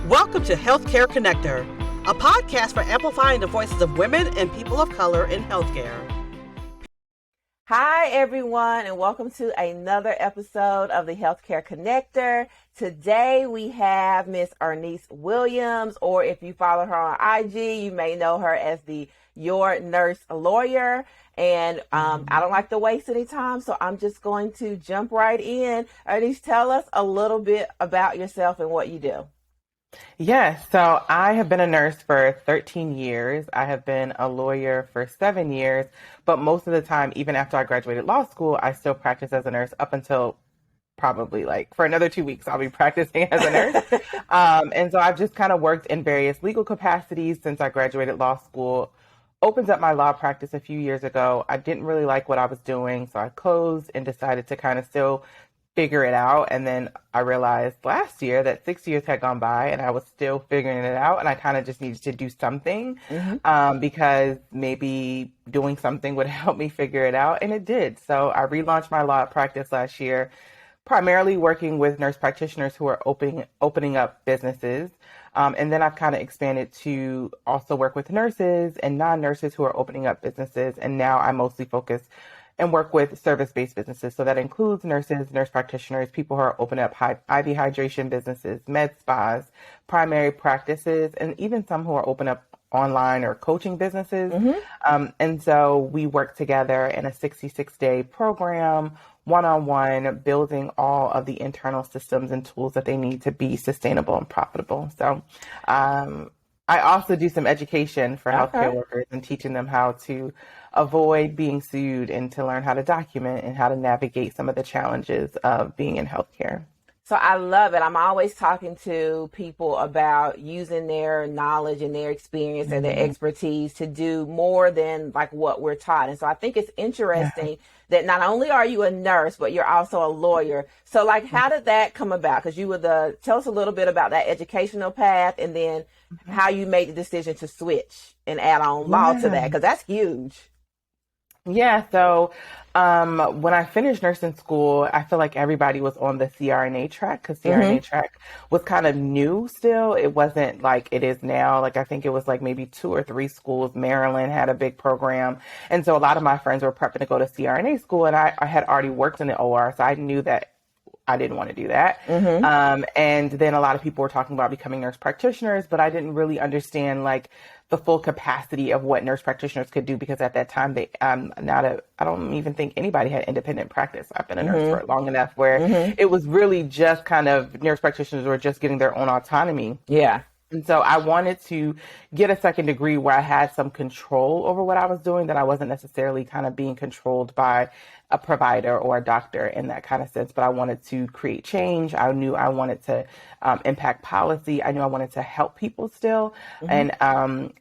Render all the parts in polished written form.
Welcome to Healthcare Connector, a podcast for amplifying the voices of women and people of color in healthcare. Hi, everyone, and welcome to another episode of the Healthcare Connector. Today, we have Miss Irnise Williams, or if you follow her on IG, you may know her as the Your Nurse Lawyer. And I don't like to waste any time, so I'm just going to jump right in. Irnise, tell us a little bit about yourself and what you do. Yes, so I have been a nurse for 13 years. I have been a lawyer for 7 years, but most of the time, even after I graduated law school, I still practice as a nurse up until probably for another 2 weeks, I'll be practicing as a nurse. And so I've just kind of worked in various legal capacities since I graduated law school. Opened up my law practice a few years ago. I didn't really like what I was doing, so I closed and decided to kind of still figure it out. And then I realized last year that 6 years had gone by and I was still figuring it out. And I kind of just needed to do something because maybe doing something would help me figure it out. And it did. So I relaunched my law practice last year, primarily working with nurse practitioners who are opening up businesses. And then I've kind of expanded to also work with nurses and non-nurses who are opening up businesses. And now I mostly focus and work with service-based businesses. So that includes nurses, nurse practitioners, people who are opening up IV hydration businesses, med spas, primary practices, and even some who are opening up online or coaching businesses. And so we work together in a 66-day program, one-on-one, building all of the internal systems and tools that they need to be sustainable and profitable. So I also do some education for healthcare workers and teaching them how to avoid being sued and to learn how to document and how to navigate some of the challenges of being in healthcare. So I love it. I'm always talking to people about using their knowledge and their experience and their expertise to do more than like what we're taught. And so I think it's interesting that not only are you a nurse, but you're also a lawyer. So like, how did that come about? Because you were tell us a little bit about that educational path and then how you made the decision to switch and add on law to that, because that's huge. Yeah, so when I finished nursing school, I feel like everybody was on the CRNA track because CRNA track was kind of new still. It wasn't like it is now. Like I think it was like maybe 2 or 3 schools. Maryland had a big program. And so a lot of my friends were prepping to go to CRNA school, and I had already worked in the OR, so I knew that I didn't want to do that. And then a lot of people were talking about becoming nurse practitioners, but I didn't really understand like the full capacity of what nurse practitioners could do, because at that time I don't even think anybody had independent practice. I've been a nurse for long enough where it was really just kind of nurse practitioners were just getting their own autonomy. Yeah. And so I wanted to get a second degree where I had some control over what I was doing, that I wasn't necessarily kind of being controlled by a provider or a doctor in that kind of sense, but I wanted to create change. I knew I wanted to impact policy. I knew I wanted to help people still. And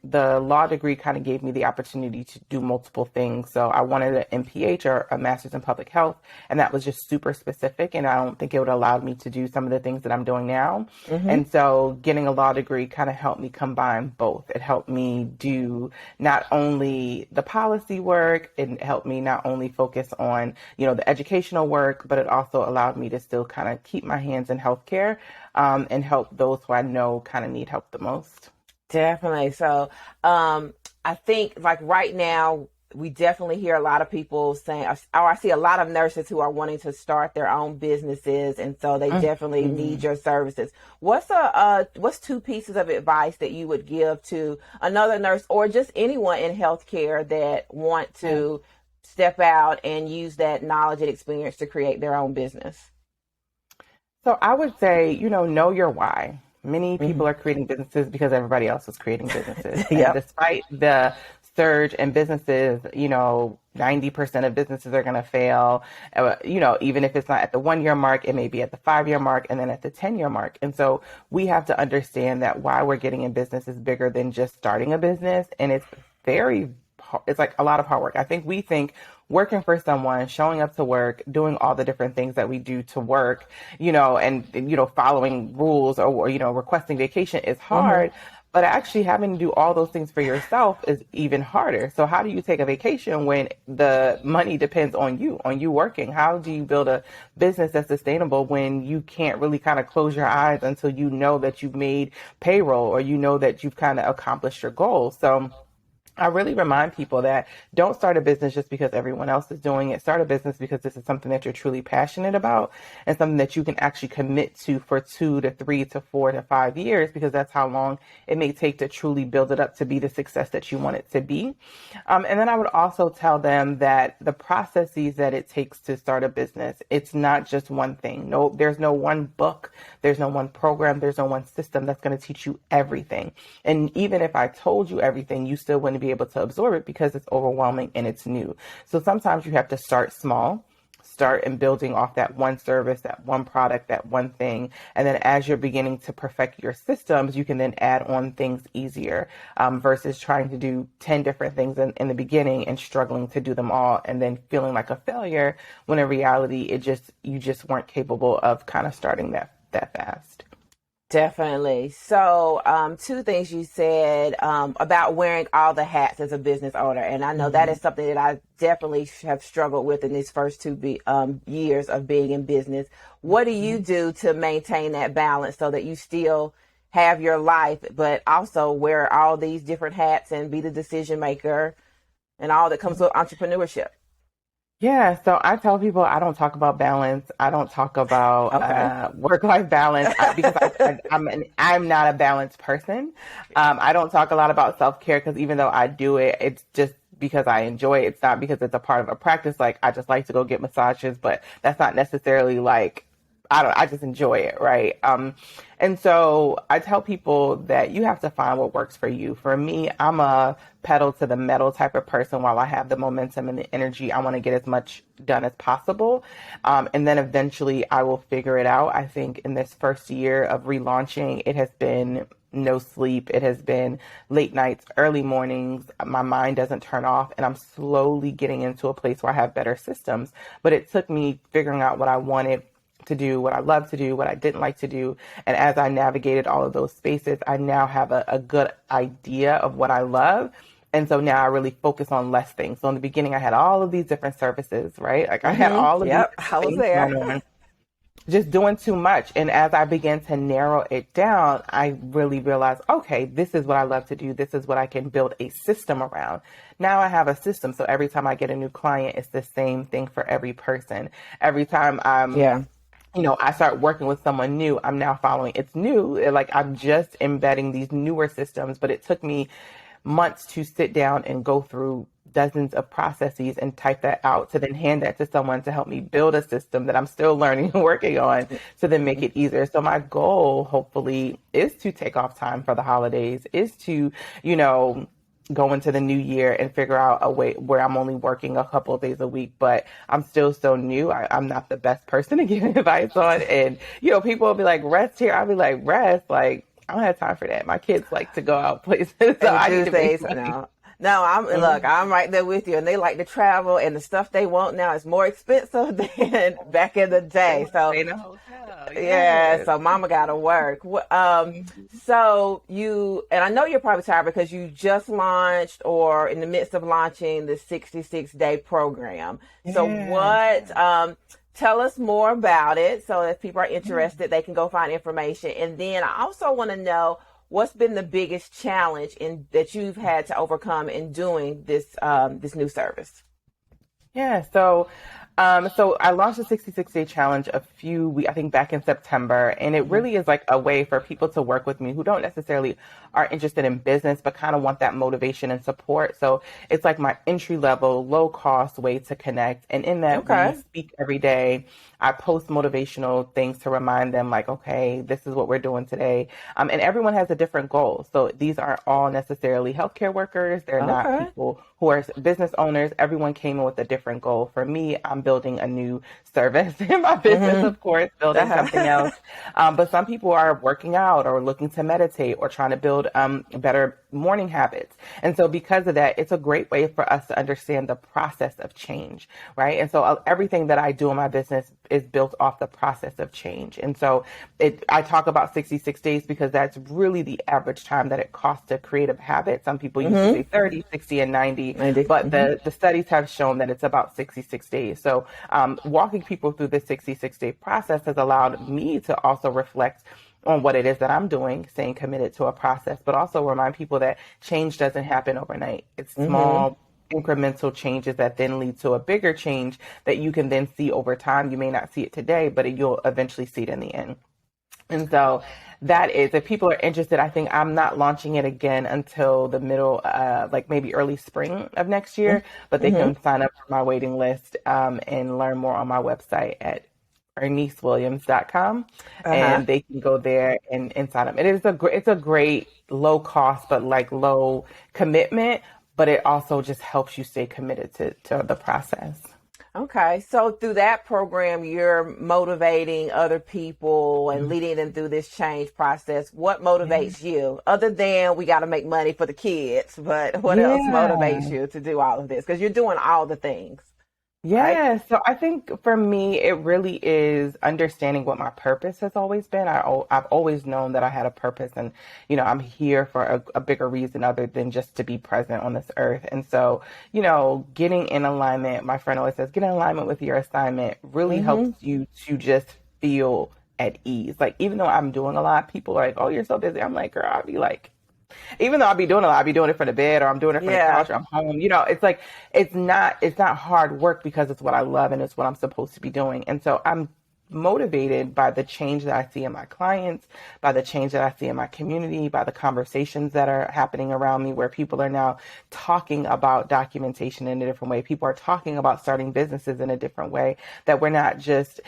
the law degree kind of gave me the opportunity to do multiple things. So I wanted an MPH, or a master's in public health, and that was just super specific. And I don't think it would allow me to do some of the things that I'm doing now. And so getting a law degree kind of helped me combine both. It helped me do not only the policy work, it helped me not only focus on, the educational work, but it also allowed me to still kind of keep my hands in healthcare and help those who I know kind of need help the most. Definitely. So I think like right now, we definitely hear a lot of people saying, or I see a lot of nurses who are wanting to start their own businesses. And so they definitely need your services. What's 2 pieces of advice that you would give to another nurse or just anyone in healthcare that want to step out and use that knowledge and experience to create their own business? So I would say, know your why. Many people are creating businesses because everybody else is creating businesses. And despite the surge in businesses, 90% of businesses are going to fail. Even if it's not at the 1-year mark, it may be at the 5-year mark and then at the 10-year mark. And so we have to understand that why we're getting in business is bigger than just starting a business. And it's like a lot of hard work. I think we think working for someone, showing up to work, doing all the different things that we do to work, and following rules or requesting vacation is hard. But actually having to do all those things for yourself is even harder. So how do you take a vacation when the money depends on you working? How do you build a business that's sustainable when you can't really kind of close your eyes until you know that you've made payroll or you know that you've kind of accomplished your goals? So I really remind people that don't start a business just because everyone else is doing it. Start a business because this is something that you're truly passionate about and something that you can actually commit to for 2 to 3 to 4 to 5 years, because that's how long it may take to truly build it up to be the success that you want it to be. And then I would also tell them that the processes that it takes to start a business, it's not just one thing. No, there's no one book, there's no one program, there's no one system that's going to teach you everything. And even if I told you everything, you still wouldn't be able to absorb it because it's overwhelming and it's new. So sometimes you have to start small, start in building off that one service, that one product, that one thing. And then as you're beginning to perfect your systems, you can then add on things easier versus trying to do 10 different things in the beginning and struggling to do them all and then feeling like a failure when in reality, you just weren't capable of kind of starting that fast. Definitely. So, 2 things you said about wearing all the hats as a business owner. And I know that is something that I definitely have struggled with in these first 2 years of being in business. What do you do to maintain that balance so that you still have your life, but also wear all these different hats and be the decision maker and all that comes with entrepreneurship? Yeah, so I tell people I don't talk about balance. I don't talk about work-life balance because I'm not a balanced person. I don't talk a lot about self-care because even though I do it, it's just because I enjoy it. It's not because it's a part of a practice. Like I just like to go get massages, but that's not necessarily like I just enjoy it, right? And so I tell people that you have to find what works for you. For me, I'm a pedal to the metal type of person. While I have the momentum and the energy, I want to get as much done as possible. And then eventually I will figure it out. I think in this first year of relaunching, it has been no sleep. It has been late nights, early mornings. My mind doesn't turn off, and I'm slowly getting into a place where I have better systems. But it took me figuring out what I wanted to do, what I love to do, what I didn't like to do. And as I navigated all of those spaces, I now have a good idea of what I love. And so now I really focus on less things. So in the beginning, I had all of these different services, right? Like I had all of these I was there. going on, just doing too much. And as I began to narrow it down, I really realized, okay, this is what I love to do. This is what I can build a system around. Now I have a system. So every time I get a new client, it's the same thing for every person. Every time I start working with someone new, I'm now following. It's new. Like I'm just embedding these newer systems, but it took me months to sit down and go through dozens of processes and type that out to then hand that to someone to help me build a system that I'm still learning and working on to then make it easier. So my goal, hopefully, is to take off time for the holidays, is to, go into the new year and figure out a way where I'm only working a couple of days a week, but I'm still so new. I'm not the best person to give advice on. And, people will be like, rest here. I'll be like, rest. Like, I don't have time for that. My kids like to go out places. So I need to make money. No, I'm right there with you. And they like to travel, and the stuff they want now is more expensive than back in the day. So in a hotel. Yeah, so mama got to work. So and I know you're probably tired because you just launched or in the midst of launching the 66-day program. So tell us more about it so if people are interested, they can go find information. And then I also want to know what's been the biggest challenge that you've had to overcome in doing this new service. Yeah, so I launched the 66-day challenge I think back in September, and it really is like a way for people to work with me who don't necessarily are interested in business, but kind of want that motivation and support. So it's like my entry level, low cost way to connect. And in that, we speak every day. I post motivational things to remind them like, okay, this is what we're doing today. And everyone has a different goal. So these aren't all necessarily healthcare workers. They're not people who are business owners. Everyone came in with a different goal. For me, I'm building a new service in my business, of course, building something else. But some people are working out or looking to meditate or trying to build better morning habits. And so because of that, it's a great way for us to understand the process of change, right? And so everything that I do in my business is built off the process of change. And so I talk about 66 days because that's really the average time that it costs to create a habit. Some people used to say 30, 60, and 90, but the studies have shown that it's about 66 days. So walking people through the 66-day process has allowed me to also reflect on what it is that I'm doing, staying committed to a process, but also remind people that change doesn't happen overnight. It's small, incremental changes that then lead to a bigger change that you can then see over time. You may not see it today, but you'll eventually see it in the end. And so that is, if people are interested, I think I'm not launching it again until the middle, like maybe early spring of next year, but they can sign up for my waiting list and learn more on my website at IrniseWilliams.com, and they can go there and sign up. It's a great low cost, but like low commitment, but it also just helps you stay committed to the process. Okay. So through that program, you're motivating other people and leading them through this change process. What motivates you other than we got to make money for the kids, but what else motivates you to do all of this? Because you're doing all the things. Yeah, Right? so I think for me, it really is understanding what my purpose has always been. I've always known that I had a purpose, and I'm here for a bigger reason other than just to be present on this earth. And so, getting in alignment, my friend always says, get in alignment with your assignment really helps you to just feel at ease. Like, even though I'm doing a lot, people are like, oh, you're so busy. I'm like, girl, I'll be like, even though I'll be doing a lot, I'll be doing it for the bed, or I'm doing it for the couch, or I'm home. It's like, it's not hard work because it's what I love and it's what I'm supposed to be doing. And so I'm motivated by the change that I see in my clients, by the change that I see in my community, by the conversations that are happening around me where people are now talking about documentation in a different way. People are talking about starting businesses in a different way, that we're not just,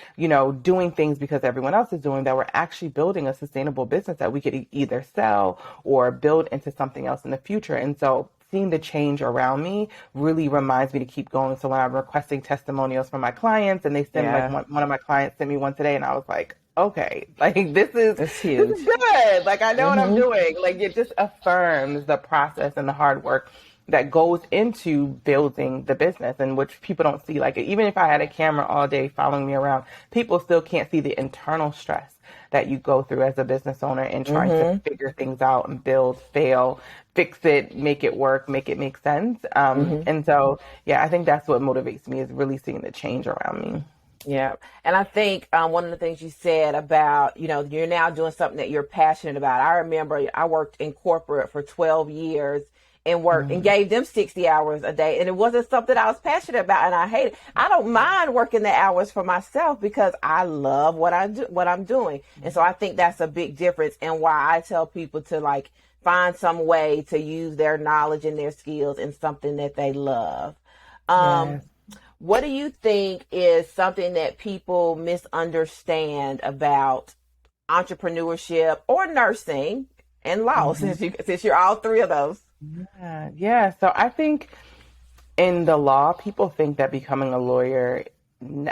doing things because everyone else is doing, that we're actually building a sustainable business that we could either sell or build into something else in the future. And so seeing the change around me really reminds me to keep going. So when I'm requesting testimonials from my clients, and they send like one of my clients sent me one today, and I was like, okay, like this is good. Like, I know what I'm doing. Like, it just affirms the process and the hard work that goes into building the business, and which people don't see. Like, even if I had a camera all day following me around, people still can't see the internal stress that you go through as a business owner and trying to figure things out and build, fail, fix it, make it work, make it make sense. And so, I think that's what motivates me, is really seeing the change around me. Yeah. And I think one of the things you said about, you're now doing something that you're passionate about. I remember I worked in corporate for 12 years and worked and gave them 60 hours a day. And it wasn't something I was passionate about, and I hate it. I don't mind working the hours for myself because I love what I'm doing. And so I think that's a big difference, and why I tell people to like find some way to use their knowledge and their skills in something that they love. What do you think is something that people misunderstand about entrepreneurship or nursing and law, since you're all three of those? Yeah. So I think in the law, people think that becoming a lawyer,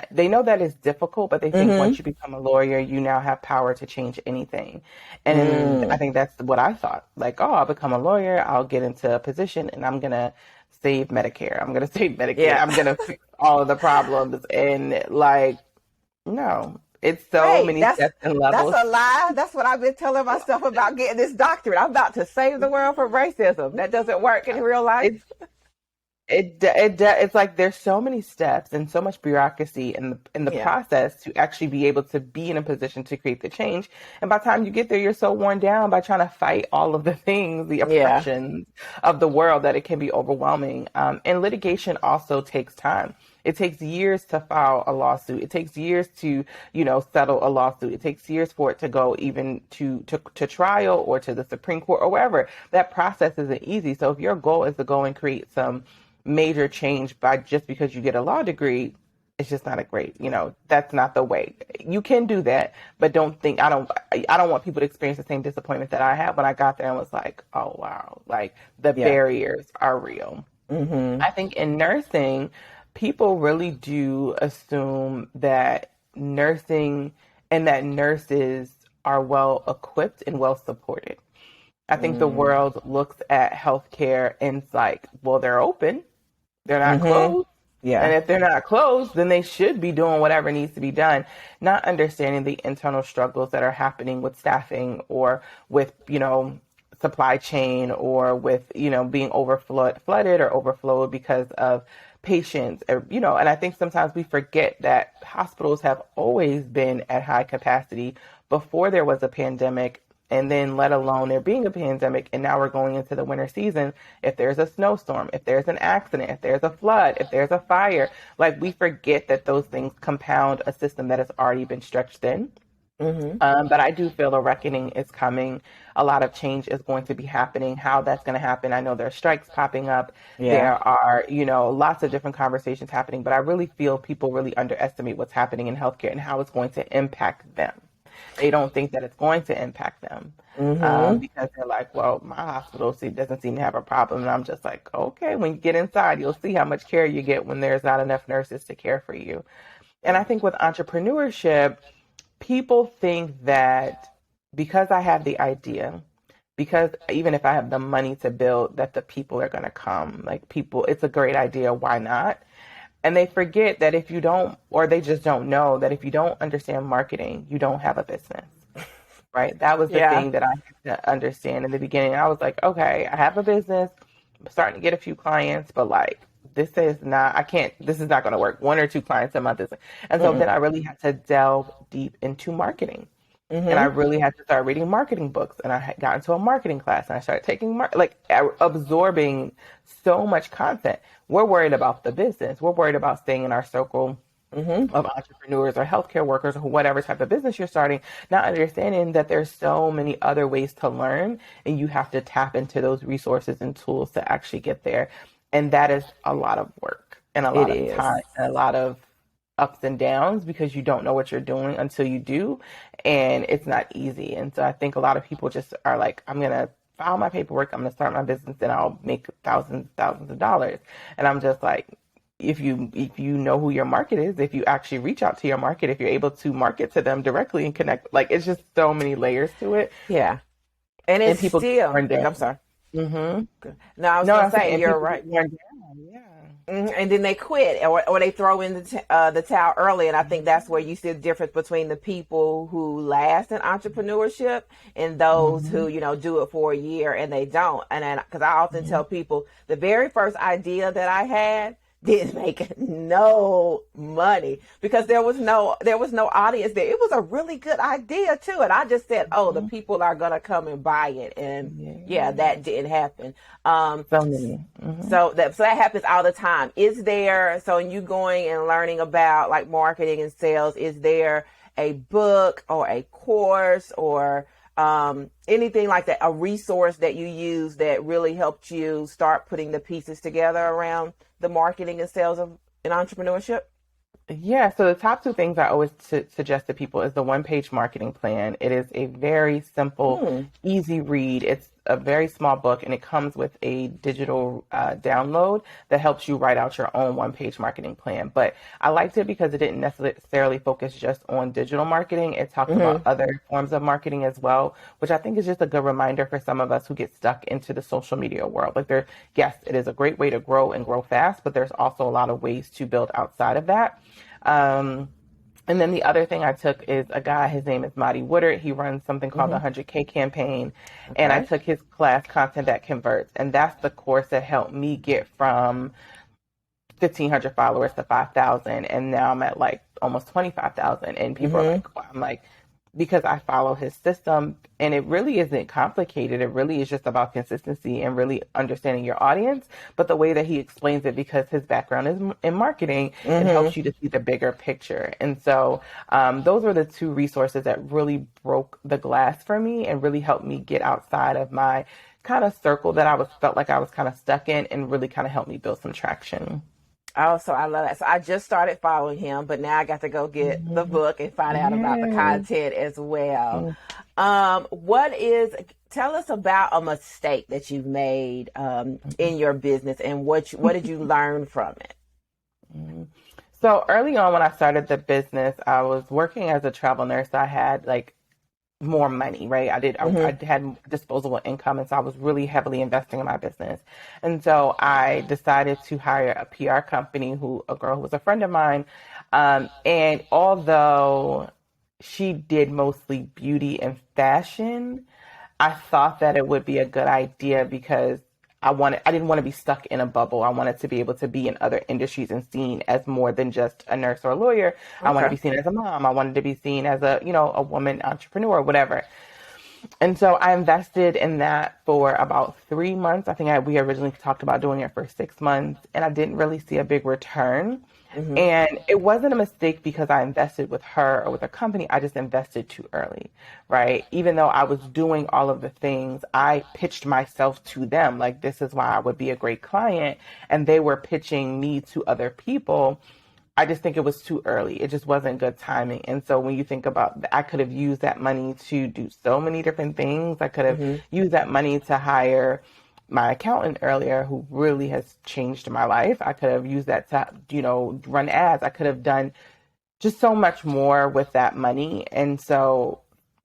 they know that it's difficult, but they think once you become a lawyer, you now have power to change anything. And I think that's what I thought. Like, oh, I'll become a lawyer, I'll get into a position, and I'm going to save Medicare. I'm going to save Medicare. Yeah. I'm going to fix all of the problems. And like, no. It's so many steps and levels. That's a lie. That's what I've been telling myself about getting this doctorate. I'm about to save the world from racism. That doesn't work in real life. It's like there's so many steps and so much bureaucracy in the process to actually be able to be in a position to create the change. And by the time you get there, you're so worn down by trying to fight all of the things, the oppressions of the world, that it can be overwhelming. And litigation also takes time. It takes years to file a lawsuit. It takes years to, settle a lawsuit. It takes years for it to go even to trial or to the Supreme Court or wherever. That process isn't easy. So if your goal is to go and create some major change just because you get a law degree, it's just not a great, that's not the way. You can do that, but I don't want people to experience the same disappointment that I had when I got there and was like, oh, wow, like the barriers are real. I think in nursing, people really do assume that nursing and that nurses are well equipped and well supported. I think the world looks at healthcare and it's like, well, they're open, they're not closed. Yeah. And if they're not closed, then they should be doing whatever needs to be done, not understanding the internal struggles that are happening with staffing or with, supply chain or with, being flooded or overflowed because of patients, or, and I think sometimes we forget that hospitals have always been at high capacity before there was a pandemic. And then let alone there being a pandemic, and now we're going into the winter season. If there's a snowstorm, if there's an accident, if there's a flood, if there's a fire, like we forget that those things compound a system that has already been stretched thin. But I do feel a reckoning is coming. A lot of change is going to be happening. How that's going to happen, I know there are strikes popping up. Yeah. There are, lots of different conversations happening. But I really feel people really underestimate what's happening in healthcare and how it's going to impact them. They don't think that it's going to impact them because they're like, well, my hospital doesn't seem to have a problem. And I'm just like, okay, when you get inside, you'll see how much care you get when there's not enough nurses to care for you. And I think with entrepreneurship, people think that because I have the idea, because even if I have the money to build, that the people are going to come. Like people, it's a great idea. Why not? And they forget that if you don't, or they just don't know that if you don't understand marketing, you don't have a business, right? That was the thing that I had to understand in the beginning. I was like, okay, I have a business. I'm starting to get a few clients, but like, this is not going to work. 1 or 2 clients a month isn't. And so then I really had to delve deep into marketing. And I really had to start reading marketing books, and I got into a marketing class, and I started taking absorbing so much content. We're worried about the business. We're worried about staying in our circle of entrepreneurs or healthcare workers or whatever type of business you're starting, not understanding that there's so many other ways to learn, and you have to tap into those resources and tools to actually get there. And that is a lot of work and a lot of time and a lot of ups and downs because you don't know what you're doing until you do. And it's not easy. And so I think a lot of people just are like, I'm going to file my paperwork. I'm going to start my business and I'll make thousands of dollars. And I'm just like, if you know who your market is, if you actually reach out to your market, if you're able to market to them directly and connect, like it's just so many layers to it. Yeah. And it's people still, I'm sorry. No, I was going to say, you're right. Yeah. And then they quit or they throw in the towel early. And I think that's where you see the difference between the people who last in entrepreneurship and those who, do it for a year and they don't. And then, because I often tell people the very first idea that I had didn't make no money because there was no audience there. It was a really good idea too. And I just said, the people are going to come and buy it. And that didn't happen. So that happens all the time. Is there, so you going and learning about like marketing and sales, is there a book or a course or anything like that, a resource that you use that really helped you start putting the pieces together around the marketing and sales in entrepreneurship? Yeah, so the top 2 things I always suggest to people is the 1-page marketing plan. It is a very simple, easy read. It's a very small book, and it comes with a digital download that helps you write out your own 1-page marketing plan. But I liked it because it didn't necessarily focus just on digital marketing. It talked about other forms of marketing as well, which I think is just a good reminder for some of us who get stuck into the social media world. Like yes, it is a great way to grow and grow fast, but there's also a lot of ways to build outside of that. And then the other thing I took is a guy, his name is Marty Woodard. He runs something called the 100K campaign. Okay. And I took his class, Content That Converts. And that's the course that helped me get from 1,500 followers to 5,000. And now I'm at like almost 25,000. And people are like, wow. I'm like, because I follow his system, and it really isn't complicated. It really is just about consistency and really understanding your audience. But the way that he explains it, because his background is in marketing, it helps you to see the bigger picture. And so those were the 2 resources that really broke the glass for me and really helped me get outside of my kind of circle that felt like I was kind of stuck in, and really kind of helped me build some traction. Oh, so I love that. So I just started following him, but now I got to go get the book and find out about the content as well. Tell us about a mistake that you've made in your business, and what did you learn from it? So early on when I started the business, I was working as a travel nurse. I had like more money, right? Mm-hmm. I had disposable income. And so I was really heavily investing in my business. And so I decided to hire a PR company a girl who was a friend of mine. And although she did mostly beauty and fashion, I thought that it would be a good idea because I didn't want to be stuck in a bubble. I wanted to be able to be in other industries and seen as more than just a nurse or a lawyer. I want to Okay. be seen as a mom. I wanted to be seen as a woman entrepreneur, whatever. And so I invested in that for about 3 months. I think we originally talked about doing it for 6 months, and I didn't really see a big return. Mm-hmm. And it wasn't a mistake because I invested with her or with a company. I just invested too early, right? Even though I was doing all of the things, I pitched myself to them. Like, this is why I would be a great client. And they were pitching me to other people. I just think it was too early. It just wasn't good timing. And so when you think about, I could have used that money to do so many different things. I could have Mm-hmm. used that money to hire my accountant earlier, who really has changed my life. I could have used that to, run ads. I could have done just so much more with that money. And so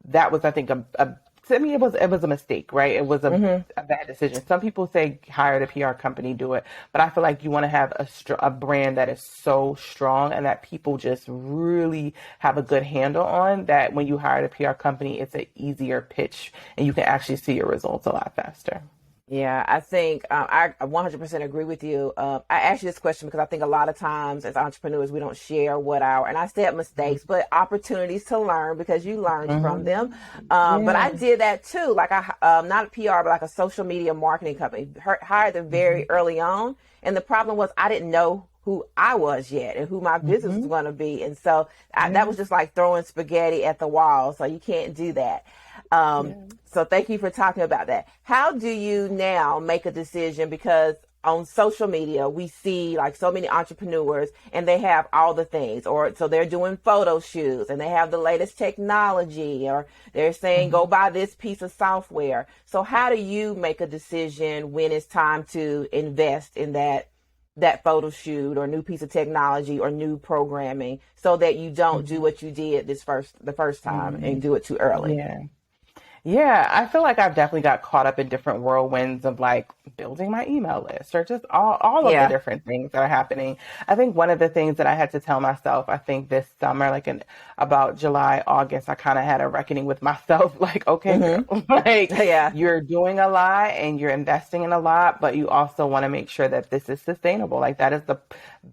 that was, I think, to me, it was a mistake, right? It was Mm-hmm. a bad decision. Some people say hire the PR company, do it, but I feel like you want to have a brand that is so strong and that people just really have a good handle on, that when you hire the PR company, it's an easier pitch and you can actually see your results a lot faster. Yeah, I think I 100% agree with you. I asked you this question because I think a lot of times as entrepreneurs, we don't share and I said mistakes, but opportunities to learn because you learned from Mm-hmm. them. But I Yeah. did that too. Like not a PR, but like a social media marketing company, hired them Mm-hmm. very early on. And the problem was I didn't know who I was yet and who my business was Mm-hmm. going to be. And so that Yeah. was just like throwing spaghetti at the wall. So you can't do that. Um, Yeah. so thank you for talking about that. How do you now make a decision? Because on social media, we see like so many entrepreneurs and they have all the things, or so they're doing photo shoots and they have the latest technology, or they're saying go Mm-hmm. buy this piece of software. So how do you make a decision when it's time to invest in that photo shoot or new piece of technology or new programming so that you don't do what you did the first time Mm-hmm. and do it too early? Yeah. Yeah, I feel like I've definitely got caught up in different whirlwinds of like building my email list or just all of the Yeah. different things that are happening. I think one of the things that I had to tell myself, I think this summer, like in about July, August, I kind of had a reckoning with myself, like, okay, Hmm. girl, like Yeah. you're doing a lot and you're investing in a lot, but you also want to make sure that this is sustainable. Like that is the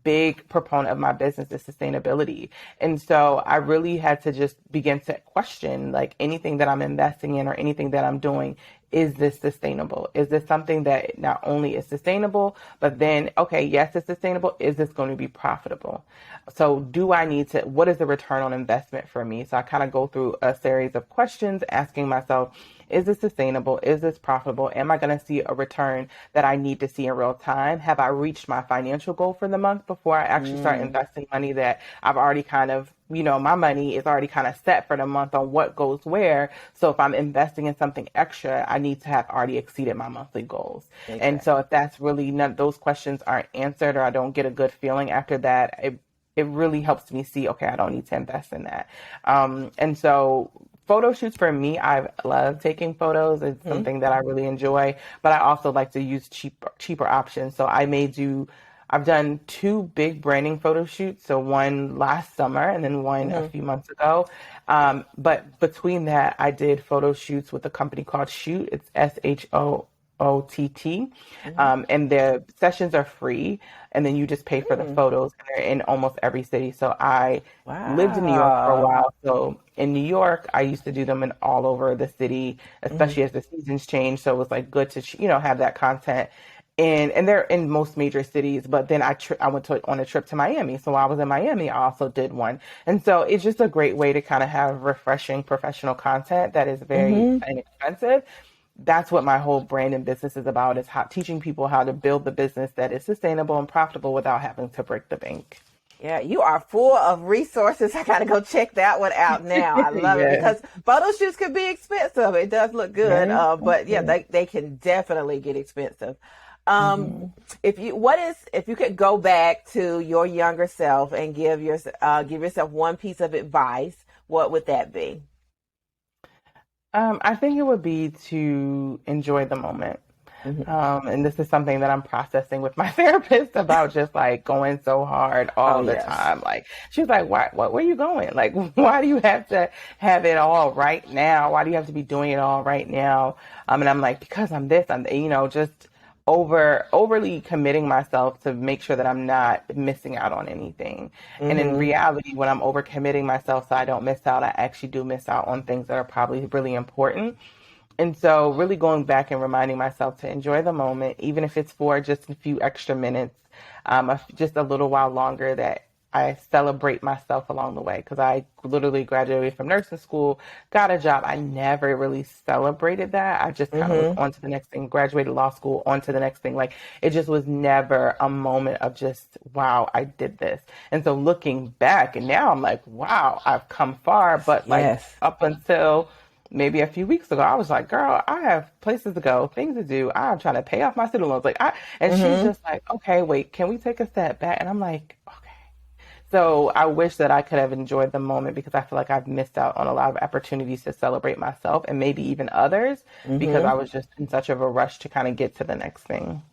big proponent of my business is sustainability. And so I really had to just begin to question like anything that I'm investing in or anything that I'm doing. Is this sustainable? Is this something that not only is sustainable, but then, okay, yes, it's sustainable. Is this going to be profitable? So what is the return on investment for me? So I kind of go through a series of questions asking myself, is this sustainable? Is this profitable? Am I going to see a return that I need to see in real time? Have I reached my financial goal for the month before I actually start Mm. investing money that I've already kind of, my money is already kind of set for the month on what goes where. So if I'm investing in something extra, I need to have already exceeded my monthly goals. And so Exactly. if that's really none, those questions aren't answered or I don't get a good feeling after that, it really helps me see, okay, I don't need to invest in that. And so photo shoots for me, I love taking photos. It's Hmm. something that I really enjoy, but I also like to use cheaper options. So I've done two big branding photo shoots. So one last summer and then one a Hmm. few months ago. But between that, I did photo shoots with a company called Shoot. It's SHOOTT. Hmm. And the sessions are free. And then you just pay for the Mm. photos. And they're in almost every city. So I lived in New York for a Wow. while. So in New York, I used to do them in all over the city, Hmm. especially as the seasons change. So it was like good to, have that content. And they're in most major cities, but then I went on a trip to Miami. So while I was in Miami, I also did one. And so it's just a great way to kind of have refreshing professional content that is very Hmm. inexpensive. That's what my whole brand and business is about, is teaching people how to build the business that is sustainable and profitable without having to break the bank. Yeah, you are full of resources. I gotta go check that one out now. I love it Yes, because photo shoots can be expensive. It does look good, very but yeah, expensive. they can definitely get expensive. Um, Hmm. if you could go back to your younger self and give yourself one piece of advice, what would that be? I think it would be to enjoy the moment. Mhm. And this is something that I'm processing with my therapist about, just like going so hard Oh, all the yes. time. Like, she's like, where are you going? Like, why do you have to have it all right now? Why do you have to be doing it all right now? And I'm like, because I'm this, just overly committing myself to make sure that I'm not missing out on anything. And in Hmm. reality, when I'm overcommitting myself so I don't miss out, I actually do miss out on things that are probably really important. And so, really going back and reminding myself to enjoy the moment, even if it's for just a few extra minutes, just a little while longer, that I celebrate myself along the way. Because I literally graduated from nursing school, got a job. I never really celebrated that. I just kind of was Hmm. on to the next thing, graduated law school, on to the next thing. Like, it just was never a moment of just, wow, I did this. And so, looking back, and now I'm like, wow, I've come far. But like, Yes. up until maybe a few weeks ago, I was like, girl, I have places to go, things to do. I'm trying to pay off my student loans. And she's Hmm. just like, okay, wait, can we take a step back? And I'm like, okay. So I wish that I could have enjoyed the moment, because I feel like I've missed out on a lot of opportunities to celebrate myself and maybe even others, because Hmm. I was just in such of a rush to kind of get to the next thing.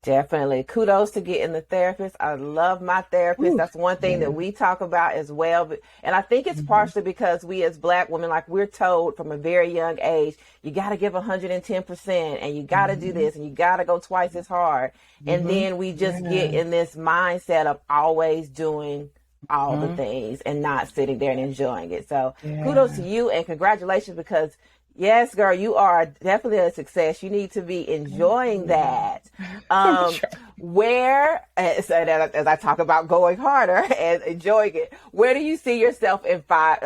Definitely. Kudos to getting the therapist. I love my therapist. Ooh, That's one thing that yeah. we talk about as well. And I think it's Hmm. partially because we as Black women, like, we're told from a very young age, you got to give 110% and you got to do Hmm. this and you got to go twice as hard. And Hmm. then we just get Yeah. in this mindset of always doing all the Hmm. things and not sitting there and enjoying it. So kudos to Yeah. you and congratulations, because yes, girl, you are definitely a success. You need to be Thank enjoying you. that. Um, where, as I talk about going harder and enjoying it, where do you see yourself in 5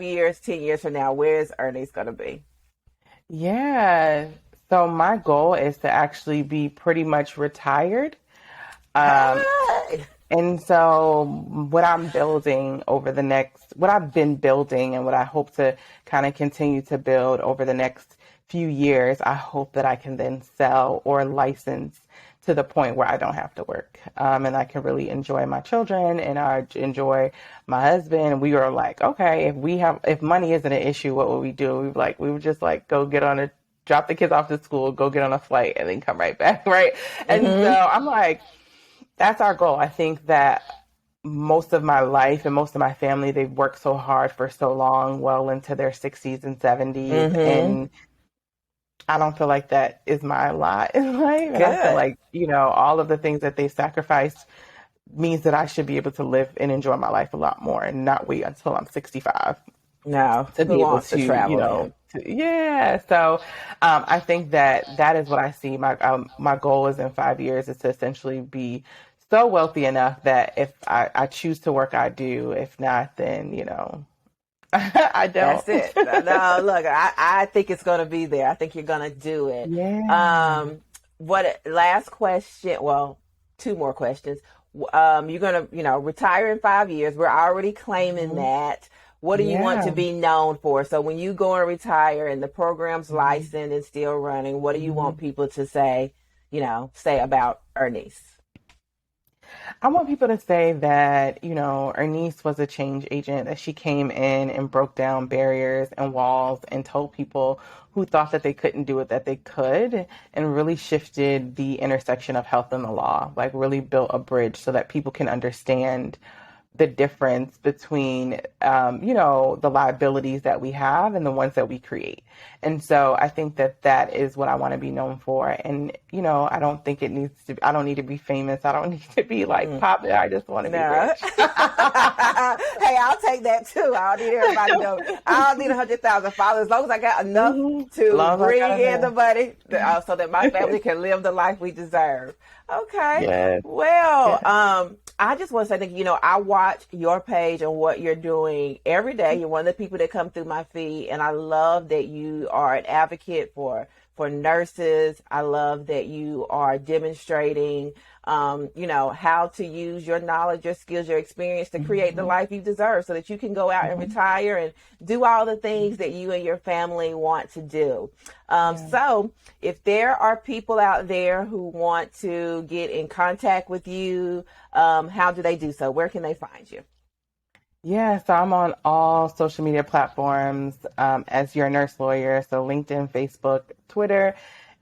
years, 10 years from now? Where is Irnise going to be? Yeah. So my goal is to actually be pretty much retired. Um, Hey, and so what I've been building and what I hope to kind of continue to build over the next few years, I hope that I can then sell or license to the point where I don't have to work. And I can really enjoy my children, and I enjoy my husband. We were like, okay, if money isn't an issue, what would we do? We would just like go get on a drop the kids off to school, go get on a flight, and then come right back, right? And so mm-hmm. I'm like, that's our goal. I think that most of my life and most of my family, they've worked so hard for so long, well into their 60s and 70s. Mm-hmm. And I don't feel like that is my lot in life. And I feel Good. like, all of the things that they sacrificed means that I should be able to live and enjoy my life a lot more and not wait until I'm 65 No, to who be able wants to to, travel then? yeah. So I think that is what I see. My goal is in 5 years is to essentially be so wealthy enough that if I choose to work, I do. If not, then, I don't. That's it. No, look, I think it's going to be there. I think you're going to do it. Yeah. What last question? Well, two more questions. You're going to, retire in 5 years. We're already claiming Mhm. that. What do you want to Yeah. be known for? So when you go and retire and the program's Mhm. licensed and still running, what do you want Mhm. people to say about Irnise? I want people to say that, Ernice was a change agent, that she came in and broke down barriers and walls and told people who thought that they couldn't do it that they could, and really shifted the intersection of health and the law, like really built a bridge so that people can understand the difference between, the liabilities that we have and the ones that we create. And so I think that is what I want to be known for. And, I don't think I don't need to be famous. I don't need to be like Mm. popular. I just want to be No. rich. Hey, I'll take that too. I don't need everybody to know. I don't need 100,000 followers as long as I got enough As to long as I bring got in the enough. money so that my family can live the life we deserve. Okay. Yes. Well, Yes. I just want to say that, I watch your page and what you're doing every day. You're one of the people that come through my feed, and I love that you are an advocate for nurses. I love that you are demonstrating, how to use your knowledge, your skills, your experience to create the Mhm. life you deserve so that you can go out and Mhm. retire and do all the things that you and your family want to do. Yeah. So if there are people out there who want to get in contact with you, how do they do so? Where can they find you? Yeah, so I'm on all social media platforms as your nurse lawyer. So LinkedIn, Facebook, Twitter,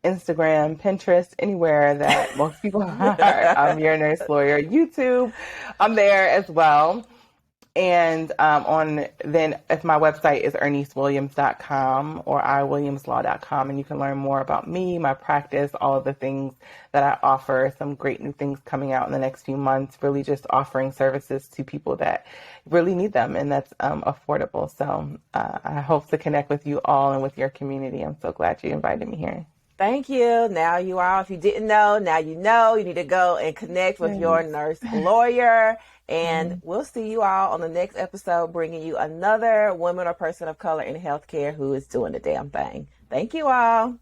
Instagram, Pinterest, anywhere that most people are. I'm your nurse lawyer. YouTube, I'm there as well. And on then if my website is irnisewilliams.com or iwilliamslaw.com, and you can learn more about me, my practice, all of the things that I offer. Some great new things coming out in the next few months, really just offering services to people that really need them, and that's affordable. So I hope to connect with you all and with your community. I'm so glad you invited me here. Thank you. Now you are. If you didn't know, now you know. You need to go and connect with your nurse lawyer. And we'll see you all on the next episode, bringing you another woman or person of color in healthcare who is doing the damn thing. Thank you all.